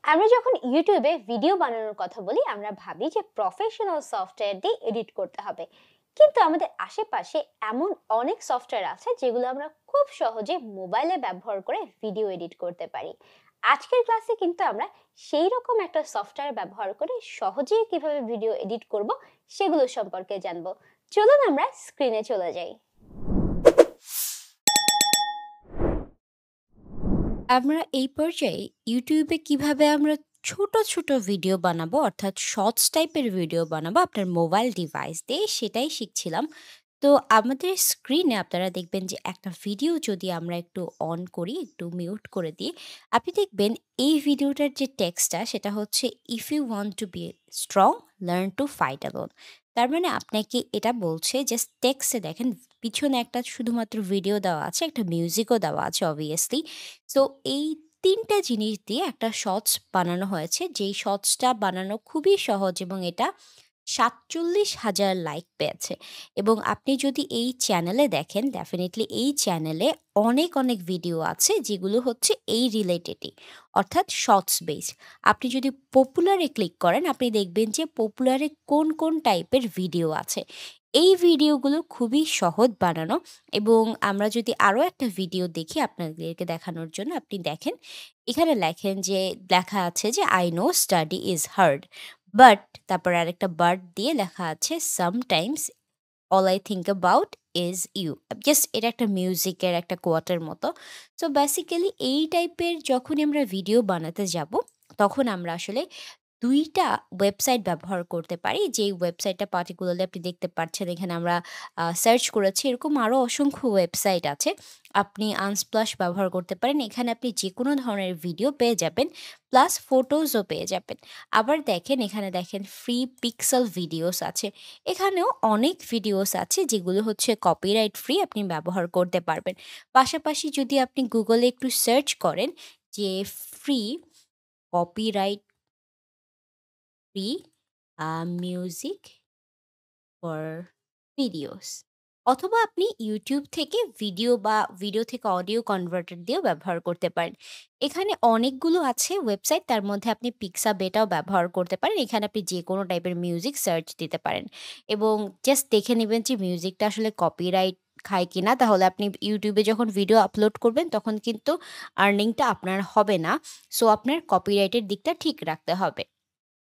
আমরা যখন ইউটিউবে ভিডিও বানানোর কথা বলি আমরা ভাবি যে প্রফেশনাল সফটওয়্যার দিয়ে এডিট করতে হবে, কিন্তু আমাদের আশেপাশে এমন অনেক সফটওয়্যার আছে যেগুলো আমরা খুব সহজে মোবাইলে ব্যবহার করে ভিডিও এডিট করতে পারি। আজকের ক্লাসে কিন্তু আমরা সেই রকম একটা সফটওয়্যার ব্যবহার করে সহজেই কিভাবে ভিডিও এডিট করব সেগুলো সম্পর্কে জানবো। চলুন আমরা স্ক্রিনে চলে যাই। আমরা এই পর্যায়ে ইউটিউবে কিভাবে আমরা ছোট ছোট ভিডিও বানাবো অর্থাৎ শর্টস টাইপের ভিডিও বানাবো আপনার মোবাইল ডিভাইস দিয়ে সেটাই শিখছিলাম। তো আমাদের স্ক্রিনে আপনারা দেখবেন যে একটা ভিডিও যদি আমরা একটু অন করি, একটু মিউট করে দিই, আপনি দেখবেন এই ভিডিওটার যে টেক্সটটা সেটা হচ্ছে if you want to be strong learn to fight alone. তার মানে আপনাকে এটা বলছে যে টেক্সটে দেখেন পিছনে একটা শুধুমাত্র ভিডিও দেওয়া আছে, একটা মিউজিকও দেওয়া আছে অবভিয়াসলি। সো এই ৩ টা জিনিস দিয়ে একটা শর্টস বানানো হয়েছে, যেই শর্টসটা বানানো খুবই সহজ এবং এটা ৪৭,০০০ লাইক পেয়েছে। এবং আপনি যদি এই চ্যানেলে দেখেন, ডেফিনিটলি এই চ্যানেলে অনেক, অনেক ভিডিও আছে যেগুলো হচ্ছে এই রিলেটেডই, অর্থাৎ শর্টস বেসড। আপনি যদি পপুলারে ক্লিক করেন, আপনি দেখবেন যে পপুলারে কোন, কোন টাইপের ভিডিও আছে। এই ভিডিওগুলো খুবই সহজ বানানো। এবং আমরা যদি আরো একটা ভিডিও দেখি আপনাদেরকে দেখানোর জন্য, আপনি দেখেন এখানে লেখেন যে লেখা আছে যে I know study is hard but তারপর আরেকটা বাট দিয়ে লেখা আছে sometimes all I think about is you. Just এটা একটা মিউজিকের একটা কোয়াটের মতো। সো বেসিক্যালি এই টাইপের যখনই আমরা ভিডিও বানাতে যাব, তখন আমরা আসলে ২ টা ওয়েবসাইট ব্যবহার করতে পারি। যেই ওয়েবসাইটটা পার্টিকুলারলি আপনি দেখতে পাচ্ছেন এখানে আমরা সার্চ করেছি। এরকম আরো অসংখ্য ওয়েবসাইট আছে। আপনি আনস্প্লাশ ব্যবহার করতে পারেন। এখানে আপনি যেকোনো ধরনের ভিডিও পেয়ে যাবেন। প্লাস ফটোসও পেয়ে যাবেন। আবার দেখেন এখানে দেখেন ফ্রি পিক্সেল ভিডিওস আছে। এখানেও অনেক ভিডিওস আছে যেগুলো হচ্ছে কপিরাইট ফ্রি, আপনি ব্যবহার করতে পারবেন। পাশাপাশি যদি আপনি গুগলে একটু সার্চ করেন যে free copyright free music for videos, অথবা আপনি ইউটিউব থেকে ভিডিও বা ভিডিও থেকে অডিও কনভার্টার দিয়েও ব্যবহার করতে পারেন। এখানে অনেকগুলো আছে ওয়েবসাইট, তার মধ্যে আপনি পিক্সাবেটাও ব্যবহার করতে পারেন। এখানে আপনি যে কোনো টাইপের মিউজিক সার্চ দিতে পারেন এবং জাস্ট দেখে নেবেন যে মিউজিকটা আসলে কপিরাইট খায় কিনা, তাহলে আপনি ইউটিউবে যখন ভিডিও আপলোড করবেন তখন কিন্তু আর্নিংটা আপনার হবে না। সো আপনার কপিরাইটের দিকটা ঠিক রাখতে হবে।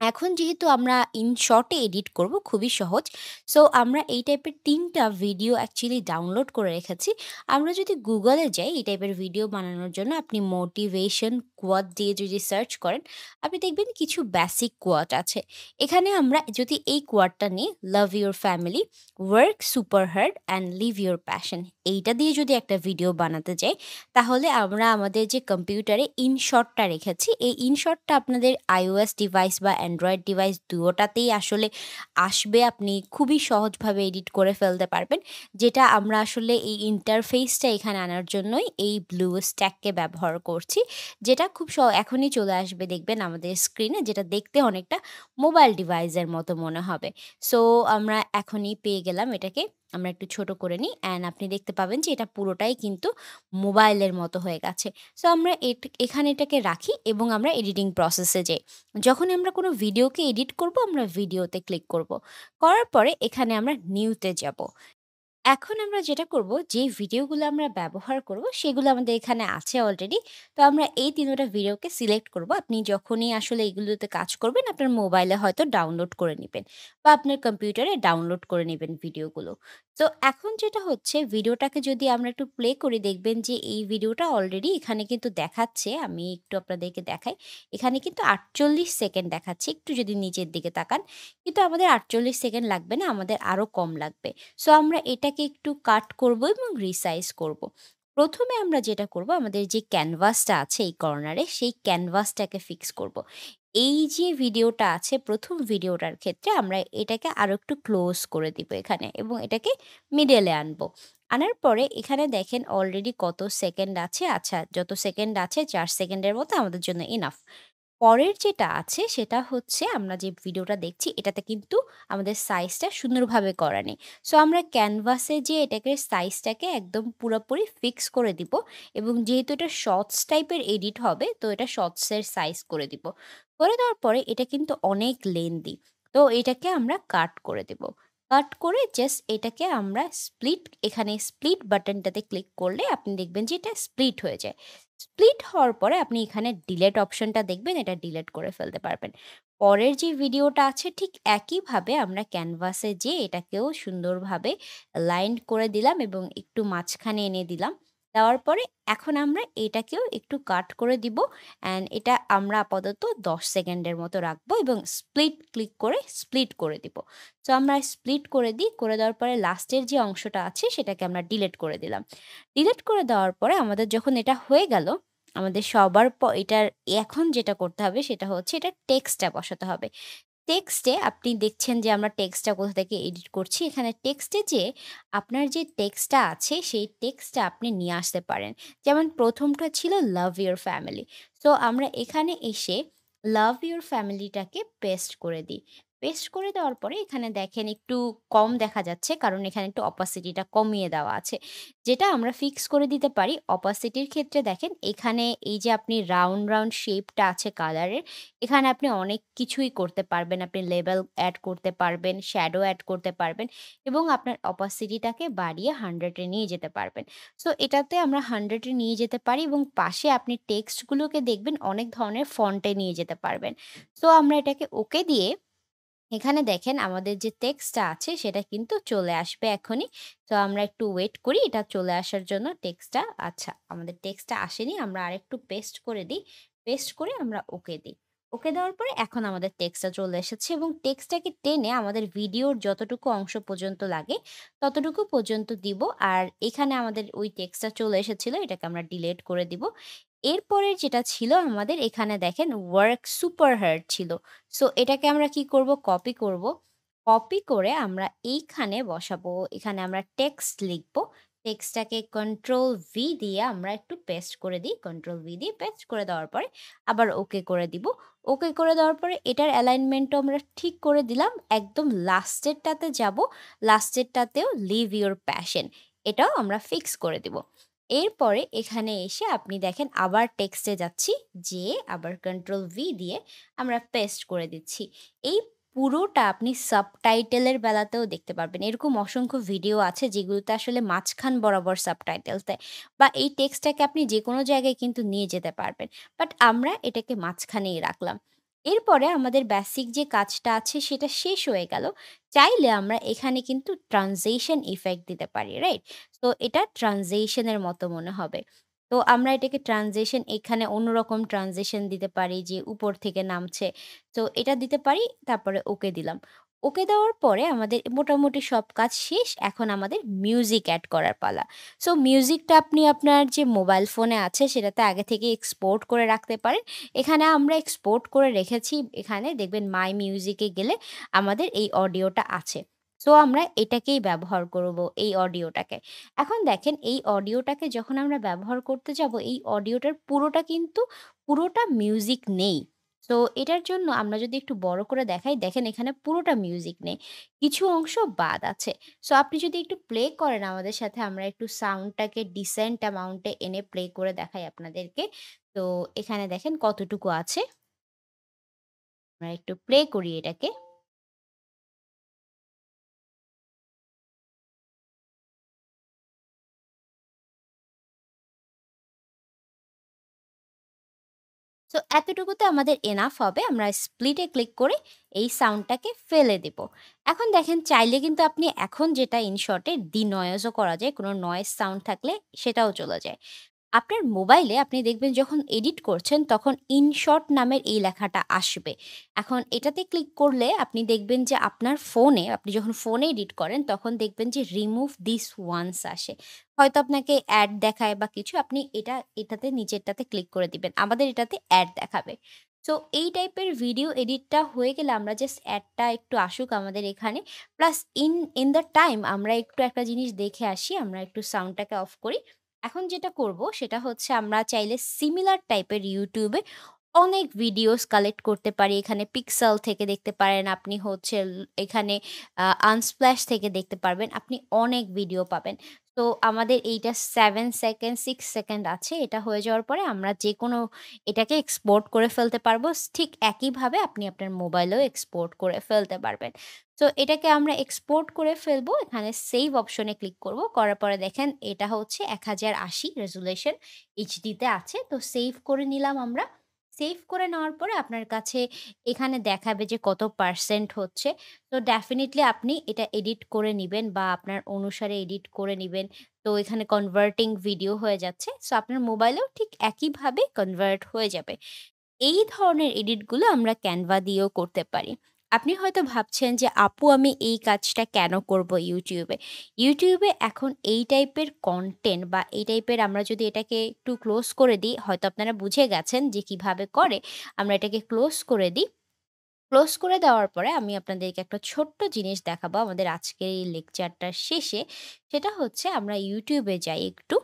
এখন যেহেতু আমরা ইন শর্টে এডিট করব, খুবই সহজ। সো আমরা এই টাইপের ৩ টা ভিডিও অ্যাকচুয়ালি ডাউনলোড করে রেখেছি। আমরা যদি গুগলে যাই এই টাইপের ভিডিও বানানোর জন্য, আপনি মোটিভেশন কোয়াট দিয়ে যদি সার্চ করেন, আপনি দেখবেন কিছু বেসিক কোয়াট আছে। এখানে আমরা যদি এই কোয়াটটা নিই, love your family, work super hard and live your passion, এইটা দিয়ে যদি একটা ভিডিও বানাতে যাই, তাহলে আমরা আমাদের যে কম্পিউটারে ইনশটটা রেখেছি, এই ইনশটটা আপনাদের iOS ডিভাইস বা অ্যান্ড্রয়েড ডিভাইস দুটোটাতেই আসলে আসবে। আপনি খুবই সহজভাবে এডিট করে ফেলতে পারবেন। যেটা আমরা আসলে এই ইন্টারফেসটা এখানে আনার জন্যই এই ব্লু স্ট্যাককে ব্যবহার করছি। যেটা খুব এখনই চলে আসবে দেখবেন আমাদের স্ক্রিনে, যেটা দেখতে অনেকটা মোবাইল ডিভাইসের মতো মনে হবে। সো আমরা এখনই পেয়ে গেলাম এটাকে। আমরা একটু ছোট করে নিই অ্যান্ড আপনি দেখতে পাবেন যে এটা পুরোটাই কিন্তু মোবাইলের মতো হয়ে গেছে। সো আমরা এখানে এটাকে রাখি এবং আমরা এডিটিং প্রসেসে যাই। যখনই আমরা কোনো ভিডিওকে এডিট করব, আমরা ভিডিওতে ক্লিক করব। করার পরে এখানে আমরা নিউতে যাব। এখন আমরা যেটা করব, যে ভিডিওগুলো আমরা ব্যবহার করব সেগুলো আমাদের এখানে আছে অলরেডি। তো আমরা এই ৩ টা ভিডিওকে সিলেক্ট করব। আপনি যখনই আসলে এগুলোতে কাজ করবেন আপনার মোবাইলে হয়তো ডাউনলোড করে নিবেন বা আপনার কম্পিউটারে ডাউনলোড করে নিবেন ভিডিওগুলো। তো এখন যেটা হচ্ছে, ভিডিওটাকে যদি আমরা একটু প্লে করে দেখবেন যে এই ভিডিওটা অলরেডি এখানে কিন্তু দেখাচ্ছে। আমি একটু আপনাদেরকে দেখাই। এখানে কিন্তু ৪৮ সেকেন্ড দেখাচ্ছে। একটু যদি নিচের দিকে তাকান। কিন্তু আমাদের ৪৮ সেকেন্ড লাগবে না, আমাদের আরো কম লাগবে। সো আমরা এটাকে একটু কাট করব এবং রিসাইজ করব। প্রথমে আমরা যেটা করব, আমাদের যে ক্যানভাসটা আছে এই কর্নারে, সেই ক্যানভাসটাকে ফিক্স করব। এই যে ভিডিওটা আছে, প্রথম ভিডিওটার ক্ষেত্রে আমরা এটাকে আরো একটু ক্লোজ করে দিব এখানে এবং এটাকে মিডলে আনবো। আনার পরে এখানে দেখেন অলরেডি কত সেকেন্ড আছে। আচ্ছা, যত সেকেন্ড আছে ৪ সেকেন্ডের মতো আমাদের জন্য ইনাফ। পরের যেটা আছে সেটা হচ্ছে আমরা যে ভিডিওটা দেখছি এটাতে কিন্তু আমাদের সাইজটা সুন্দরভাবে করা নেই। সো আমরা ক্যানভাসে যেয়ে এটাকে সাইজটাকে একদম পুরোপুরি ফিক্স করে দিব এবং যেহেতু এটা শর্টস টাইপের এডিট হবে তো এটা শর্টসের সাইজ করে দিব। করে দেওয়ার পরে এটা কিন্তু অনেক লেন্দি। তো এটাকে আমরা কাট করে দেব। কাট করে জাস্ট এটাকে আমরা স্প্লিট এখানে স্প্লিট বাটনটাতে ক্লিক করলে আপনি দেখবেন যে এটা স্প্লিট হয়ে যায়। স্প্লিট হওয়ার পরে আপনি এখানে ডিলেট অপশনটা দেখবেন, এটা ডিলেট করে ফেলতে পারবেন। পরের যে ভিডিওটা আছে ঠিক একইভাবে আমরা ক্যানভাসে যেয়ে এটাকেও সুন্দরভাবে লাইন করে দিলাম এবং একটু মাঝখানে এনে দিলাম। দেওয়ার পরে এখন আমরা এটাকেও একটু কাট করে দিব অ্যান্ড এটা আমরা আপাতত ১০ সেকেন্ডের মতো রাখবো এবং স্প্লিট ক্লিক করে স্প্লিট করে দিব। সো আমরা স্প্লিট করে দিই, করে দেওয়ার পরে লাস্টের যে অংশটা আছে সেটাকে আমরা ডিলিট করে দিলাম। ডিলিট করে দেওয়ার পরে আমাদের যখন এটা হয়ে গেল, আমাদের সবার এটার এখন যেটা করতে হবে সেটা হচ্ছে এটার টেক্সটটা বসাতে হবে। টেক্সটে আপনি দেখছেন যে আমরা টেক্সটটা কোথা থেকে এডিট করছি। এখানে টেক্সটে যেয়ে আপনার যে টেক্সটটা আছে সেই টেক্সটটা আপনি নিয়ে আসতে পারেন। যেমন ১ম টা ছিল লাভ ইউর ফ্যামিলি। সো আমরা এখানে এসে লাভ ইউর ফ্যামিলিটাকে পেস্ট করে দিই। পেস্ট করে দেওয়ার পরে এখানে দেখেন একটু কম দেখা যাচ্ছে কারণ এখানে একটু অপাসিটিটা কমিয়ে দেওয়া আছে। যেটা আমরা ফিক্স করে দিতে পারি অপাসিটির ক্ষেত্রে দেখেন এখানে এই যে আপনি রাউন্ড, রাউন্ড শেপটা আছে কালারের, এখানে আপনি অনেক কিছুই করতে পারবেন। আপনি লেবেল এড করতে পারবেন, শ্যাডো এড করতে পারবেন এবং আপনার অপাসিটিটাকে বাড়িয়ে 100 এ নিয়ে যেতে পারবেন। সো এটাতে আমরা 100 এ নিয়ে যেতে পারি এবং পাশে আপনি টেক্সটগুলোকে দেখবেন অনেক ধরনের ফন্টে নিয়ে যেতে পারবেন। সো আমরা এটাকে ওকে দিয়ে এখানে দেখেন আমাদের যে টেক্সটটা আছে সেটা কিন্তু চলে আসবে এখনই। তো আমরা একটু ওয়েট করি এটা চলে আসার জন্য টেক্সটটা। আচ্ছা, আমাদের টেক্সটটা আসেনি। আমরা আরেকটু পেস্ট করে দিই। পেস্ট করে আমরা ওকে দিই। ওকে দেওয়ার পরে এখন আমাদের টেক্সটটা চলে এসেছে এবং টেক্সটটাকে টেনে আমাদের ভিডিওর যতটুকু অংশ পর্যন্ত লাগে ততটুকু পর্যন্ত দিব। আর এখানে আমাদের ওই টেক্সটটা চলে এসেছিল এটাকে আমরা ডিলিট করে দিব। এরপরে যেটা ছিল আমাদের এখানে দেখেন ওয়ার্ক সুপার হার্ড ছিল। সো এটাকে আমরা কি করব? কপি করব। কপি করে আমরা এইখানে বসাবো। এখানে আমরা টেক্সট লিখব। টেক্সটটাকে কন্ট্রোল ভি দিয়ে আমরা একটু পেস্ট করে দিই। কন্ট্রোল ভি দিয়ে পেস্ট করে দেওয়ার পরে আবার ওকে করে দিব। ওকে করে দেওয়ার পরে এটার অ্যালাইনমেন্টও আমরা ঠিক করে দিলাম। একদম লাস্টেরটাতে যাব। লাস্টেরটাতেও লিভ ইউর প্যাশন এটাও আমরা ফিক্স করে দিব। এরপরে এখানে এসে আপনি দেখেন আবার টেক্সটে যাচ্ছি, যেয়ে আবার কন্ট্রোল ভি দিয়ে আমরা পেস্ট করে দিচ্ছি। এই পুরোটা আপনি সাবটাইটেলের বেলাতেও দেখতে পারবেন। এরকম অসংখ্য ভিডিও আছে যেগুলোতে আসলে মাঝখান বরাবর সাবটাইটেলস দেয় বা এই টেক্সটটাকে আপনি যেকোনো জায়গায় কিন্তু নিয়ে যেতে পারবেন। বাট আমরা এটাকে মাঝখানেই রাখলাম। এরপরে আমাদের বেসিক যে কাজটা আছে সেটা শেষ হয়ে গেল। চাইলে আমরা এখানে কিন্তু ট্রানজিশন ইফেক্ট দিতে পারি, রাইট? তো এটা ট্রানজিশন এর মতো মনে হবে। তো আমরা এটাকে ট্রানজিশন এখানে অন্যরকম ট্রানজিশন দিতে পারি যে উপর থেকে নামছে। তো এটা দিতে পারি, তারপরে ওকে দিলাম। ওকে দেওয়ার পরে আমাদের মোটামুটি সব কাজ শেষ। এখন আমাদের মিউজিক এড করার পালা। সো মিউজিকটা আপনি আপনার যে মোবাইল ফোনে আছে সেটাতে আগে থেকে এক্সপোর্ট করে রাখতে পারেন। এখানে আমরা এক্সপোর্ট করে রেখেছি। এখানে দেখবেন মাই মিউজিকে গেলে আমাদের এই অডিওটা আছে। সো আমরা এটাকেই ব্যবহার করব এই অডিওটাকে। এখন দেখেন এই অডিওটাকে যখন আমরা ব্যবহার করতে যাব এই অডিওটার পুরোটা মিউজিক নেই। সো এটার জন্য আমরা যদি একটু বড় করে দেখাই, দেখেন এখানে পুরোটা মিউজিক নেই। কিছু অংশ বাদ আছে। সো আপনি যদি একটু প্লে করেন আমাদের সাথে আমরা একটু সাউন্ডটাকে ডিসেন্ট অ্যামাউন্ট এ এনে প্লে করে দেখাই আপনাদেরকে। তো এখানে দেখেন কতটুকু আছে। আমরা একটু প্লে করি এটাকে। সো এতটুকুতে আমাদের এনাফ হবে। আমরা স্প্লিট এ ক্লিক করে এই সাউন্ডটাকে ফেলে দেব। এখন দেখেন চাইলে কিন্তু আপনি এখন যেটা ইনশর্টে ডিনয়েজ ও করা যায়। কোনো নয়েজ সাউন্ড থাকলে সেটাও চলে যায়। আপনার মোবাইলে আপনি দেখবেন যখন এডিট করছেন তখন ইনশর্ট নামের এই লেখাটা আসবে। এখন এটাতে ক্লিক করলে আপনি দেখবেন যে আপনার ফোনে আপনি যখন ফোনে এডিট করেন তখন দেখবেন যে রিমুভ দিস ওয়ান্স আসে। হয়তো আপনাকে অ্যাড দেখায় বা কিছু আপনি এটাতে নিচেরটাতে ক্লিক করে দিবেন। আমাদের এটাতে অ্যাড দেখাবে। সো এই টাইপের ভিডিও এডিটটা হয়ে গেলে আমরা জাস্ট অ্যাডটা একটু আসুক আমাদের এখানে। প্লাস ইন দ্য টাইম আমরা একটু একটা জিনিস দেখে আসি। আমরা একটু সাউন্ডটাকে অফ করি। এখন যেটা করব সেটা হচ্ছে আমরা চাইলে সিমিলার টাইপের YouTube এ অনেক ভিডিওস কালেক্ট করতে পারি। এখানে পিক্সেল থেকে দেখতে পারেন, আপনি হচ্ছে এখানে আনস্প্ল্যাশ থেকে দেখতে পারবেন। আপনি অনেক ভিডিও পাবেন। তো আমাদের এইটা 7 সেকেন্ড, 6 সেকেন্ড আছে। এটা হয়ে যাওয়ার পরে আমরা যেকোনো এটাকে এক্সপোর্ট করে ফেলতে পারবো। ঠিক একইভাবে আপনি আপনার মোবাইলেও এক্সপোর্ট করে ফেলতে পারবেন। তো এটাকে আমরা এক্সপোর্ট করে ফেলবো। এখানে সেভ অপশনে ক্লিক করব। করার পরে দেখেন এটা হচ্ছে 1080 রেজোলিউশন এইচডিতে আছে। তো সেভ করে নিলাম আমরা। সেভ করে নেওয়ার পরে আপনার কাছে এখানে দেখাবে যে কত পার্সেন্ট হচ্ছে। তো ডেফিনিটলি আপনি এটা এডিট করে নিবেন বা আপনার অনুসারে এডিট করে নিবেন। তো এখানে কনভার্টিং ভিডিও হয়ে যাচ্ছে। সো আপনার মোবাইলেও ঠিক একইভাবে কনভার্ট হয়ে যাবে। এই ধরনের এডিটগুলো আমরা Canva দিয়েও করতে পারি। আপনি হয়তো ভাবছেন যে, "আপু আমি এই কাজটা কেন করব YouTube এ?" YouTube এ এখন এই টাইপের কনটেন্ট বা এই টাইপের আমরা যদি এটাকে একটু ক্লোজ করে দিই, হয়তো আপনারা বুঝে গেছেন যে কিভাবে করে। আমরা এটাকে ক্লোজ করে দিই। ক্লোজ করে দেওয়ার পরে আমি আপনাদেরকে একটা ছোট্ট জিনিস দেখাবো আমাদের আজকের এই লেকচারটার শেষে। সেটা হচ্ছে আমরা YouTube এ যাই একটু।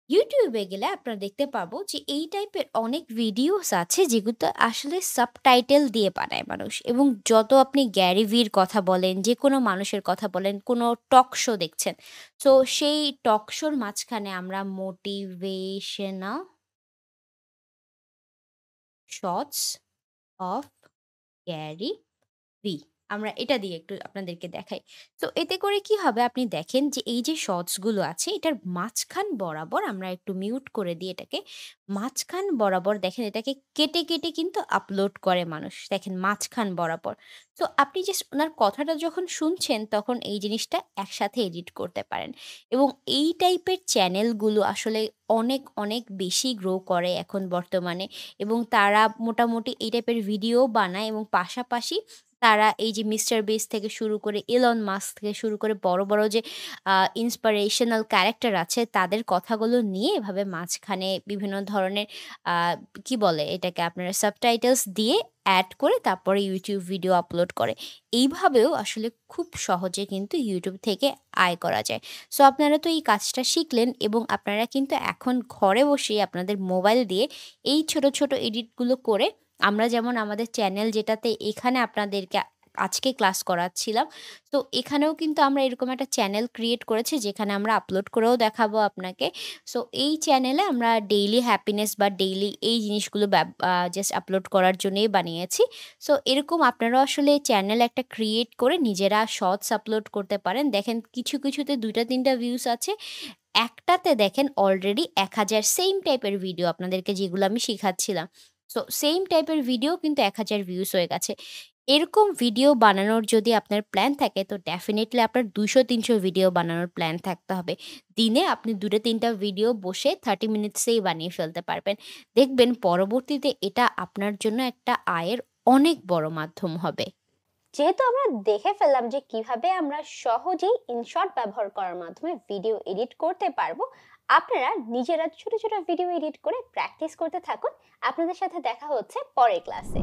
YouTube এ গেলে আপনারা দেখতে পাবো যে এই টাইপের অনেক ভিডিওস আছে যেগুলো আসলে সাবটাইটেল দিয়ে বানায় মানুষ, এবং যত আপনি গ্যারি ভির কথা বলেন, যে কোনো মানুষের কথা বলেন, কোনো টক শো দেখছেন, তো সেই টক শোর মাঝখানে আমরা motivational shorts of Gary Vee. আমরা এটা দিয়ে একটু আপনাদেরকে দেখাই। তো এতে করে কি হবে, আপনি দেখেন যে এই যে শর্টস গুলো আছে এটার মাঝখান বরাবর আমরা একটু মিউট করে দিই এটাকে। মাঝখান বরাবর দেখেন এটাকে কেটে, কেটে কিন্তু আপলোড করে মানুষ। দেখেন মাঝখান বরাবর। তো আপনি জাস্ট উনার কথাটা যখন শুনছেন তখন এই জিনিসটা একসাথে এডিট করতে পারেন। এবং এই টাইপের চ্যানেলগুলো আসলে অনেক, অনেক বেশি গ্রো করে এখন বর্তমানে, এবং তারা মোটামুটি এই টাইপের ভিডিও বানায়, এবং পাশাপাশি তারা এই যে মিস্টার বিস্ট থেকে শুরু করে এলন মাস্ক থেকে শুরু করে বড়, বড় যে ইন্সপিরেশনাল ক্যারেক্টার আছে তাদের কথাগুলো নিয়ে এভাবে মাঝখানে বিভিন্ন ধরনের আ কি বলে এটাকে, আপনারা সাবটাইটেলস দিয়ে এড করে তারপরে YouTube ভিডিও আপলোড করে। এইভাবেও আসলে খুব সহজে কিন্তু YouTube থেকে আয় করা যায়। সো আপনারা তো এই কাজটা শিখলেন, এবং আপনারা কিন্তু এখন ঘরে বসেই আপনাদের মোবাইল দিয়ে এই ছোট, ছোট এডিটগুলো করে, আমরা যেমন আমাদের চ্যানেল যেটাতে এখানে আপনাদেরকে আজকে ক্লাস করাচ্ছিলাম, তো এখানেও কিন্তু আমরা এরকম একটা চ্যানেল ক্রিয়েট করেছি যেখানে আমরা আপলোড করেও দেখাবো আপনাকে। সো এই চ্যানেলে আমরা ডেইলি হ্যাপিনেস বা ডেইলি এই জিনিসগুলো জাস্ট আপলোড করার জন্যই বানিয়েছি। সো এরকম আপনারাও আসলে চ্যানেল একটা ক্রিয়েট করে নিজেরা শর্টস আপলোড করতে পারেন। দেখেন কিছু, কিছুতে ২ টা ৩ টা ভিউজ আছে। একটাতে দেখেন অলরেডি ১,০০০ সেইম টাইপের ভিডিও আপনাদেরকে যেগুলো আমি শিখাচ্ছিলাম। সো সেইম টাইপের ভিডিও কিন্তু ১,০০০ ভিউজ হয়ে গেছে। এরকম ভিডিও বানানোর যদি আপনার প্ল্যান থাকে তো ডেফিনিটলি আপনার ২০০-৩০০ ভিডিও বানানোর প্ল্যান থাকতে হবে। দিনে আপনি ২ টা ৩ টা ভিডিও বসে 30 মিনিটসেই বানিয়ে ফেলতে পারবেন। দেখবেন পরবর্তীতে এটা আপনার জন্য একটা আয়ের অনেক বড় মাধ্যম হবে। যেহেতু আমরা দেখে ফেললাম যে কিভাবে আমরা সহজেই ইনশর্ট ব্যবহার করার মাধ্যমে ভিডিও এডিট করতে পারবো, আপনারা নিজেরা ছোট ছোট ভিডিও এডিট করে প্র্যাকটিস করতে থাকুন। আপনাদের সাথে দেখা হচ্ছে পরের ক্লাসে।